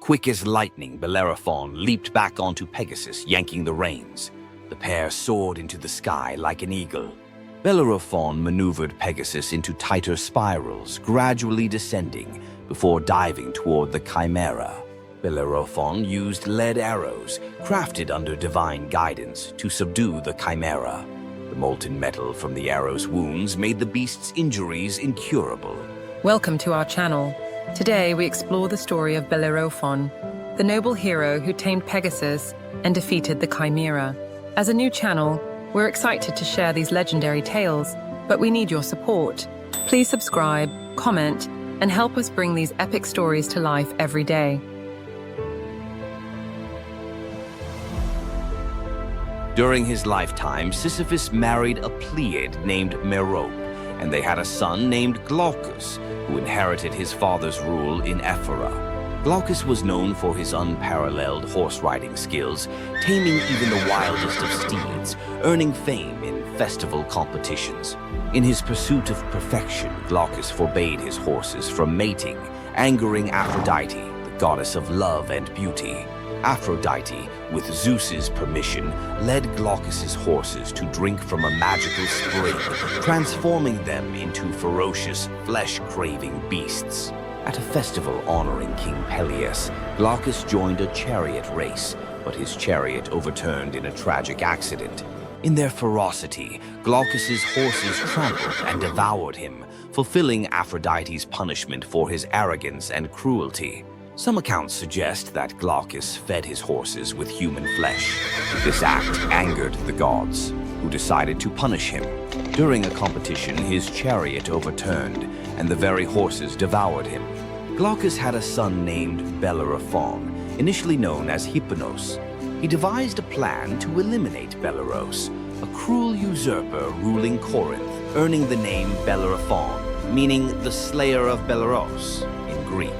Quick as lightning, Bellerophon leaped back onto Pegasus, yanking the reins. The pair soared into the sky like an eagle. Bellerophon maneuvered Pegasus into tighter spirals, gradually descending before diving toward the Chimera. Bellerophon used lead arrows, crafted under divine guidance, to subdue the Chimera. The molten metal from the arrow's wounds made the beast's injuries incurable. Welcome to our channel. Today we explore the story of Bellerophon, the noble hero who tamed Pegasus and defeated the Chimera. As a new channel, we're excited to share these legendary tales, but we need your support. Please subscribe, comment, and help us bring these epic stories to life every day. During his lifetime, Sisyphus married a Pleiad named Merope, and they had a son named Glaucus, who inherited his father's rule in Ephyra. Glaucus was known for his unparalleled horse-riding skills, taming even the wildest of steeds, earning fame in festival competitions. In his pursuit of perfection, Glaucus forbade his horses from mating, angering Aphrodite, the goddess of love and beauty. Aphrodite, with Zeus's permission, led Glaucus's horses to drink from a magical spring, transforming them into ferocious, flesh-craving beasts. At a festival honoring King Peleus, Glaucus joined a chariot race, but his chariot overturned in a tragic accident. In their ferocity, Glaucus's horses trampled and devoured him, fulfilling Aphrodite's punishment for his arrogance and cruelty. Some accounts suggest that Glaucus fed his horses with human flesh. This act angered the gods, who decided to punish him. During a competition, his chariot overturned, and the very horses devoured him. Glaucus had a son named Bellerophon, initially known as Hypnos. He devised a plan to eliminate Belleros, a cruel usurper ruling Corinth, earning the name Bellerophon, meaning the slayer of Belleros in Greek.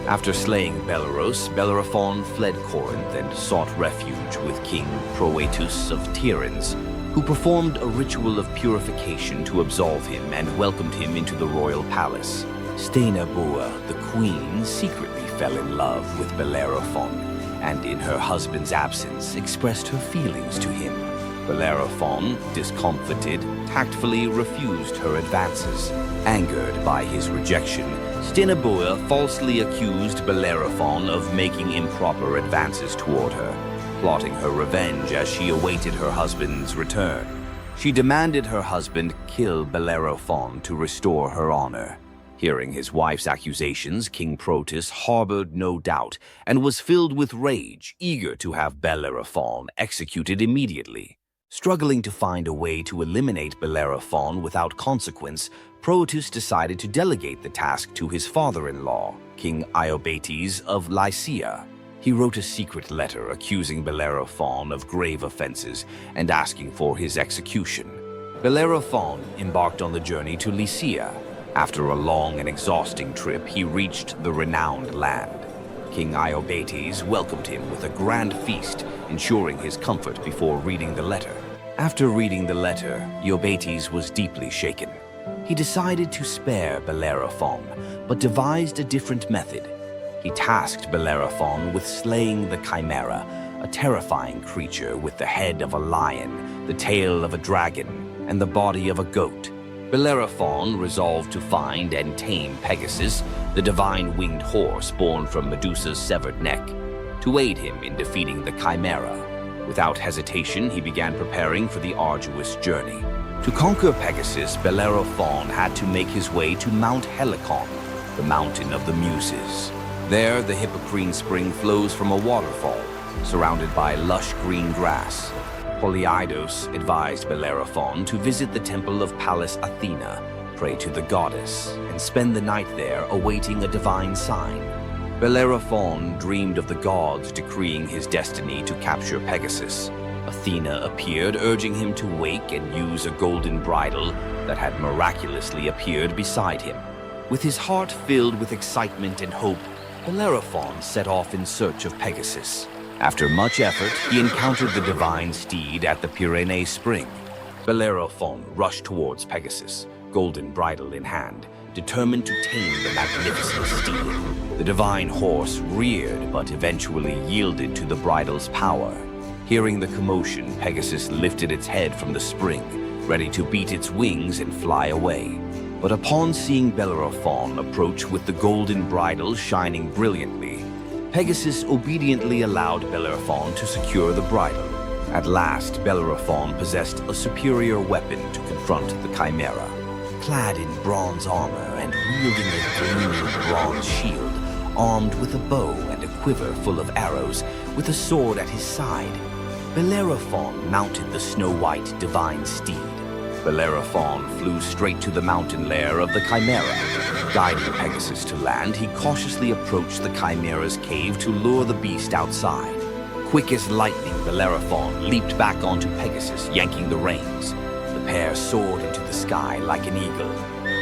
After slaying Belleros, Bellerophon fled Corinth and sought refuge with King Proetus of Tiryns, who performed a ritual of purification to absolve him and welcomed him into the royal palace. Stheneboea, the queen, secretly fell in love with Bellerophon, and in her husband's absence expressed her feelings to him. Bellerophon, discomfited, tactfully refused her advances. Angered by his rejection, Stheneboea falsely accused Bellerophon of making improper advances toward her, plotting her revenge as she awaited her husband's return. She demanded her husband kill Bellerophon to restore her honor. Hearing his wife's accusations, King Proetus harbored no doubt and was filled with rage, eager to have Bellerophon executed immediately. Struggling to find a way to eliminate Bellerophon without consequence, Proetus decided to delegate the task to his father-in-law, King Iobates of Lycia. He wrote a secret letter accusing Bellerophon of grave offenses and asking for his execution. Bellerophon embarked on the journey to Lycia. After a long and exhausting trip, he reached the renowned land. King Iobates welcomed him with a grand feast, ensuring his comfort before reading the letter. After reading the letter, Iobates was deeply shaken. He decided to spare Bellerophon, but devised a different method. He tasked Bellerophon with slaying the Chimera, a terrifying creature with the head of a lion, the tail of a dragon, and the body of a goat. Bellerophon resolved to find and tame Pegasus, the divine winged horse born from Medusa's severed neck, to aid him in defeating the Chimera. Without hesitation, he began preparing for the arduous journey. To conquer Pegasus, Bellerophon had to make his way to Mount Helicon, the mountain of the Muses. There, the Hippocrene spring flows from a waterfall, surrounded by lush green grass. Polyidus advised Bellerophon to visit the temple of Pallas Athena, pray to the goddess, and spend the night there awaiting a divine sign. Bellerophon dreamed of the gods decreeing his destiny to capture Pegasus. Athena appeared, urging him to wake and use a golden bridle that had miraculously appeared beside him. With his heart filled with excitement and hope, Bellerophon set off in search of Pegasus. After much effort, he encountered the divine steed at the Pyrenees spring. Bellerophon rushed towards Pegasus, golden bridle in hand, determined to tame the magnificent steed. The divine horse reared but eventually yielded to the bridle's power. Hearing the commotion, Pegasus lifted its head from the spring, ready to beat its wings and fly away. But upon seeing Bellerophon approach with the golden bridle shining brilliantly, Pegasus obediently allowed Bellerophon to secure the bridle. At last, Bellerophon possessed a superior weapon to confront the Chimera. Clad in bronze armor and wielding a gleaming bronze shield, armed with a bow and a quiver full of arrows, with a sword at his side, Bellerophon mounted the snow-white divine steed. Bellerophon flew straight to the mountain lair of the Chimera. Guiding Pegasus to land, he cautiously approached the Chimera's cave to lure the beast outside. Quick as lightning, Bellerophon leaped back onto Pegasus, yanking the reins. The pair soared into the sky like an eagle.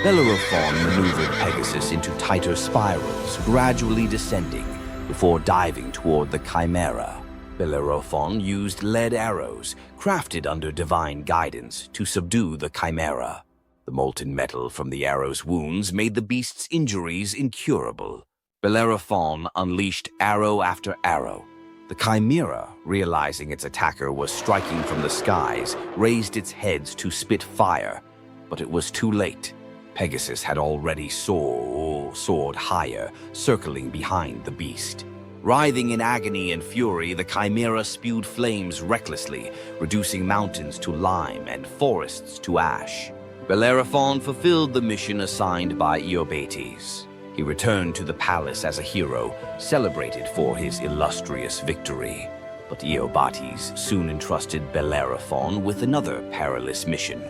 Bellerophon maneuvered Pegasus into tighter spirals, gradually descending, before diving toward the Chimera. Bellerophon used lead arrows, crafted under divine guidance, to subdue the Chimera. The molten metal from the arrow's wounds made the beast's injuries incurable. Bellerophon unleashed arrow after arrow. The Chimera, realizing its attacker was striking from the skies, raised its heads to spit fire. But it was too late. Pegasus had already soared higher, circling behind the beast. Writhing in agony and fury, the Chimera spewed flames recklessly, reducing mountains to lime and forests to ash. Bellerophon fulfilled the mission assigned by Iobates. He returned to the palace as a hero, celebrated for his illustrious victory. But Iobates soon entrusted Bellerophon with another perilous mission: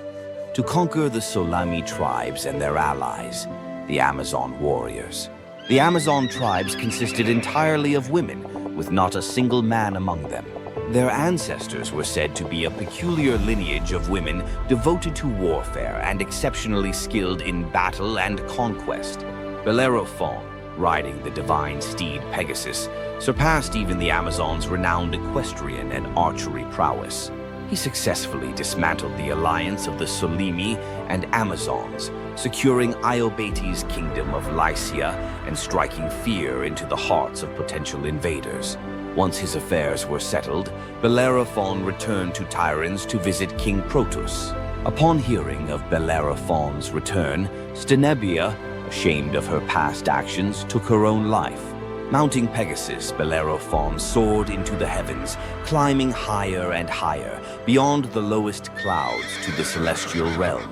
to conquer the Solami tribes and their allies, the Amazon warriors. The Amazon tribes consisted entirely of women, with not a single man among them. Their ancestors were said to be a peculiar lineage of women devoted to warfare and exceptionally skilled in battle and conquest. Bellerophon, riding the divine steed Pegasus, surpassed even the Amazons' renowned equestrian and archery prowess. He successfully dismantled the alliance of the Solimi and Amazons, securing Iobates' kingdom of Lycia and striking fear into the hearts of potential invaders. Once his affairs were settled, Bellerophon returned to Tiryns to visit King Protus. Upon hearing of Bellerophon's return, Stenebia, ashamed of her past actions, took her own life. Mounting Pegasus, Bellerophon soared into the heavens, climbing higher and higher, beyond the lowest clouds to the celestial realm.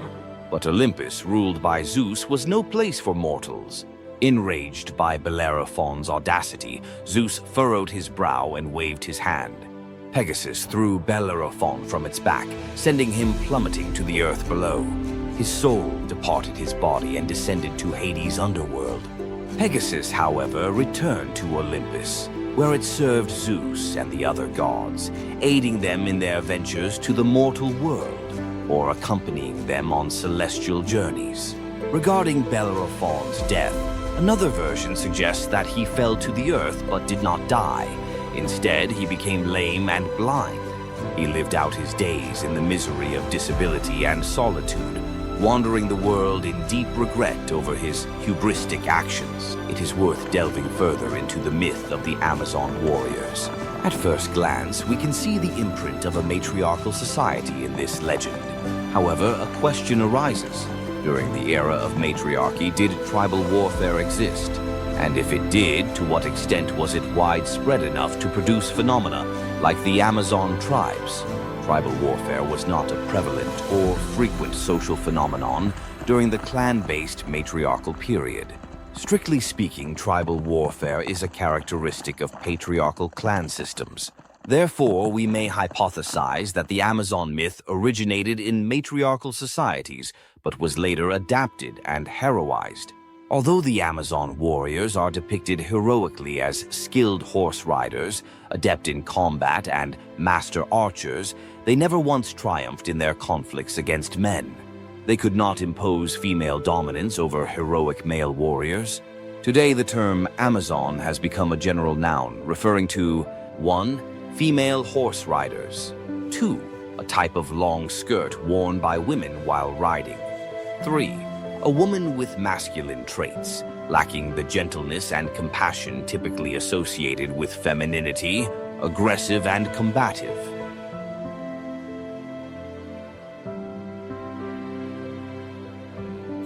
But Olympus, ruled by Zeus, was no place for mortals. Enraged by Bellerophon's audacity, Zeus furrowed his brow and waved his hand. Pegasus threw Bellerophon from its back, sending him plummeting to the earth below. His soul departed his body and descended to Hades' underworld. Pegasus, however, returned to Olympus, where it served Zeus and the other gods, aiding them in their ventures to the mortal world, or accompanying them on celestial journeys. Regarding Bellerophon's death, another version suggests that he fell to the earth but did not die. Instead, he became lame and blind. He lived out his days in the misery of disability and solitude, wandering the world in deep regret over his hubristic actions. It is worth delving further into the myth of the Amazon warriors. At first glance, we can see the imprint of a matriarchal society in this legend. However, a question arises. During the era of matriarchy, did tribal warfare exist? And if it did, to what extent was it widespread enough to produce phenomena like the Amazon tribes? Tribal warfare was not a prevalent or frequent social phenomenon during the clan-based matriarchal period. Strictly speaking, tribal warfare is a characteristic of patriarchal clan systems. Therefore, we may hypothesize that the Amazon myth originated in matriarchal societies, but was later adapted and heroized. Although the Amazon warriors are depicted heroically as skilled horse riders, adept in combat, and master archers, they never once triumphed in their conflicts against men. They could not impose female dominance over heroic male warriors. Today, the term Amazon has become a general noun, referring to 1. Female horse riders. 2. A type of long skirt worn by women while riding. 3. A a woman with masculine traits, lacking the gentleness and compassion typically associated with femininity, aggressive and combative.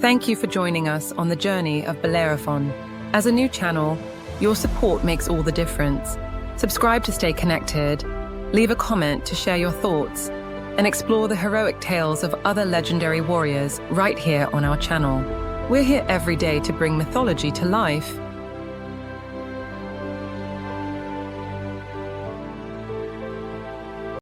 Thank you for joining us on the journey of Bellerophon. As a new channel, your support makes all the difference. Subscribe to stay connected, leave a comment to share your thoughts, and explore the heroic tales of other legendary warriors right here on our channel. We're here every day to bring mythology to life